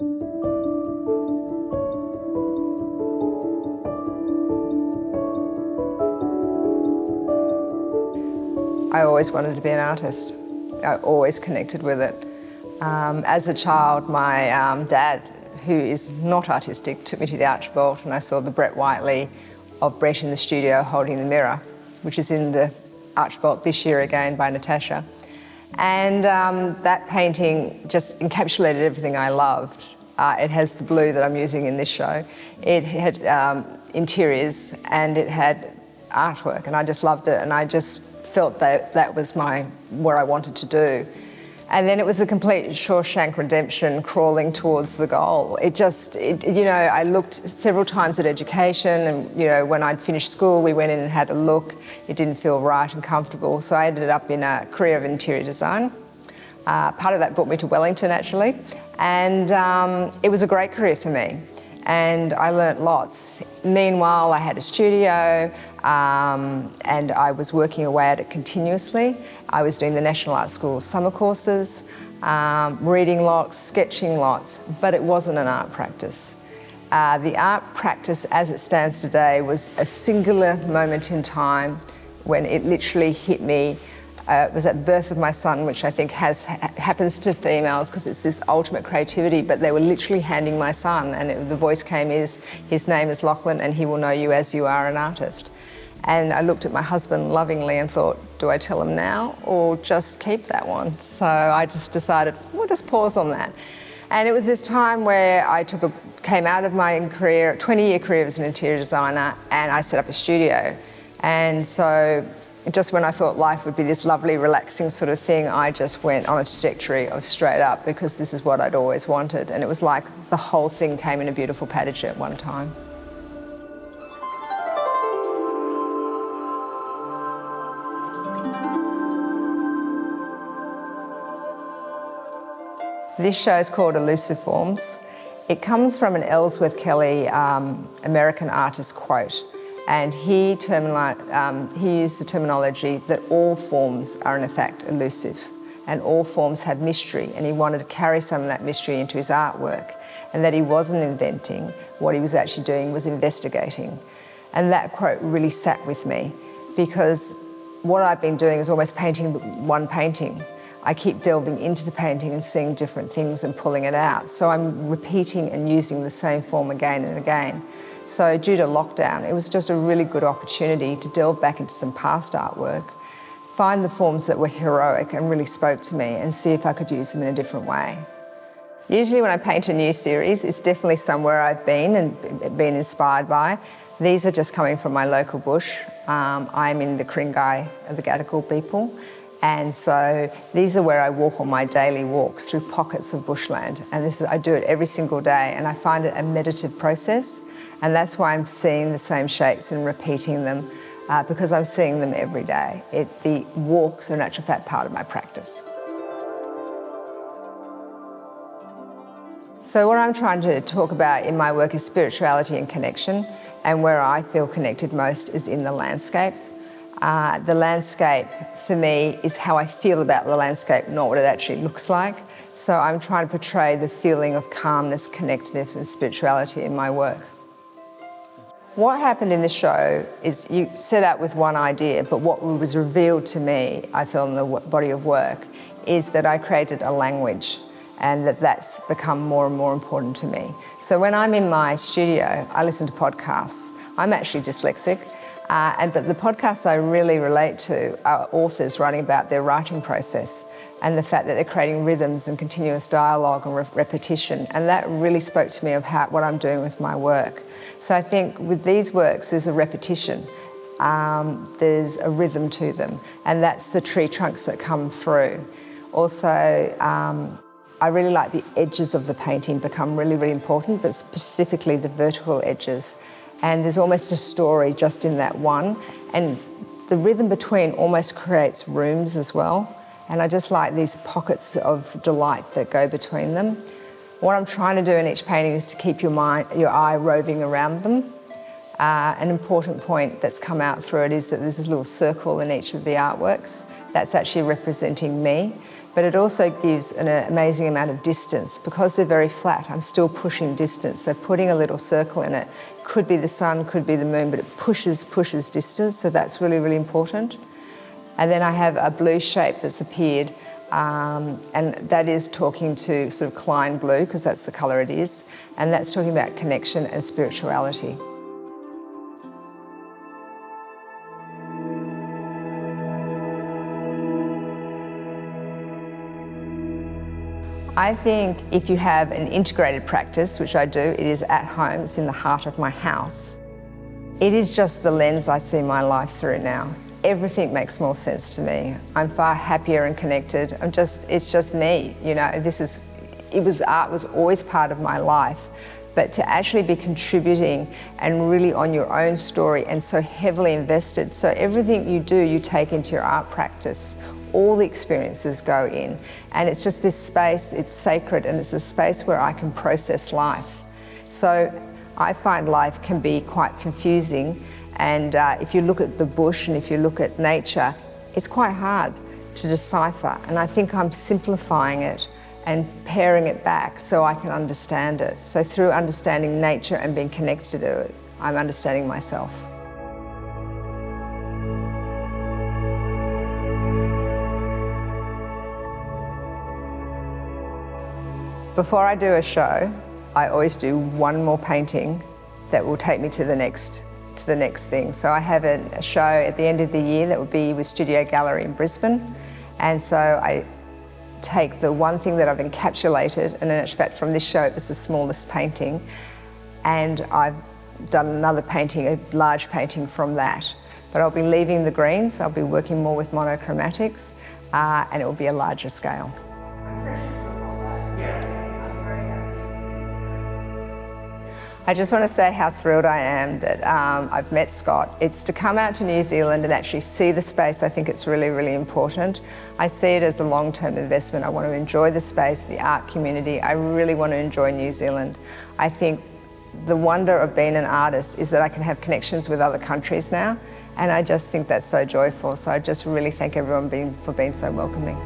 I always wanted to be an artist. I always connected with it. As a child, my dad, who is not artistic, took me to the Archibald, and I saw the Brett Whiteley of Brett in the studio holding the mirror, which is in the Archibald this year again by Natasha. And that painting just encapsulated everything I loved. It has the blue that I'm using in this show. It had interiors and it had artwork, and I just loved it, and I just felt that was what I wanted to do. And then it was a complete Shawshank Redemption crawling towards the goal. I looked several times at education, and when I'd finished school, we went in and had a look. It didn't feel right and comfortable, so I ended up in a career of interior design. Part of that brought me to Wellington, actually, and it was a great career for me, and I learnt lots. Meanwhile, I had a studio, and I was working away at it continuously. I was doing the National Art School summer courses, reading lots, sketching lots, but it wasn't an art practice. The art practice as it stands today was a singular moment in time when it literally hit me. It was at the birth of my son, which I think happens to females because it's this ultimate creativity, but they were literally handing my son, and the voice came his name is Lachlan and he will know you as you are an artist. And I looked at my husband lovingly and thought, do I tell him now or just keep that one? So I just decided, we'll just pause on that. And it was this time where I came out of my career, 20-year career as an interior designer, and I set up a studio. And so just when I thought life would be this lovely, relaxing sort of thing, I just went on a trajectory of straight up, because this is what I'd always wanted. And it was like the whole thing came in a beautiful package at one time. This show is called Elusive Forms. It comes from an Ellsworth Kelly American artist quote, and he used the terminology that all forms are in fact elusive, and all forms have mystery, and he wanted to carry some of that mystery into his artwork, and that he wasn't inventing. What he was actually doing was investigating. And that quote really sat with me, because what I've been doing is almost painting one painting. I keep delving into the painting and seeing different things and pulling it out. So I'm repeating and using the same form again and again. So due to lockdown, it was just a really good opportunity to delve back into some past artwork, find the forms that were heroic and really spoke to me, and see if I could use them in a different way. Usually when I paint a new series, it's definitely somewhere I've been and been inspired by. These are just coming from my local bush. I'm in the Kringai of the Gadigal people. And so these are where I walk on my daily walks through pockets of bushland. And I do it every single day, and I find it a meditative process. And that's why I'm seeing the same shapes and repeating them, because I'm seeing them every day. The walks are in actual fact part of my practice. So what I'm trying to talk about in my work is spirituality and connection, and where I feel connected most is in the landscape. The landscape, for me, is how I feel about the landscape, not what it actually looks like. So I'm trying to portray the feeling of calmness, connectedness and spirituality in my work. What happened in the show is you set out with one idea, but what was revealed to me, I feel, in the body of work, is that I created a language, and that's become more and more important to me. So when I'm in my studio, I listen to podcasts. I'm actually dyslexic. But the podcasts I really relate to are authors writing about their writing process and the fact that they're creating rhythms and continuous dialogue and repetition. And that really spoke to me of what I'm doing with my work. So I think with these works, there's a repetition. There's a rhythm to them. And that's the tree trunks that come through. Also, I really like the edges of the painting become really, really important, but specifically the vertical edges. And there's almost a story just in that one. And the rhythm between almost creates rooms as well. And I just like these pockets of delight that go between them. What I'm trying to do in each painting is to keep your eye roving around them. An important point that's come out through it is that there's this little circle in each of the artworks. That's actually representing me. but it also gives an amazing amount of distance. Because they're very flat, I'm still pushing distance. So putting a little circle in it, could be the sun, could be the moon, but it pushes distance, so that's really, really important. And then I have a blue shape that's appeared, and that is talking to sort of Klein blue, because that's the colour it is, and that's talking about connection and spirituality. I think if you have an integrated practice, which I do, it is at home, it's in the heart of my house. It is just the lens I see my life through now. Everything makes more sense to me. I'm far happier and connected. It's just me, you know. Art was always part of my life, but to actually be contributing and really on your own story and so heavily invested. So everything you do, you take into your art practice. All the experiences go in, and it's just this space, it's sacred, and it's a space where I can process life. So I find life can be quite confusing, and if you look at the bush and if you look at nature, it's quite hard to decipher, and I think I'm simplifying it and paring it back so I can understand it. So through understanding nature and being connected to it, I'm understanding myself. Before I do a show, I always do one more painting that will take me to the next thing. So I have a show at the end of the year that will be with Studio Gallery in Brisbane, and so I take the one thing that I've encapsulated, and in fact from this show it was the smallest painting, and I've done another painting, a large painting from that. But I'll be leaving the greens, I'll be working more with monochromatics, and it will be a larger scale. I just want to say how thrilled I am that I've met Scott. It's to come out to New Zealand and actually see the space. I think it's really, really important. I see it as a long-term investment. I want to enjoy the space, the art community. I really want to enjoy New Zealand. I think the wonder of being an artist is that I can have connections with other countries now, and I just think that's so joyful. So I just really thank everyone for being so welcoming.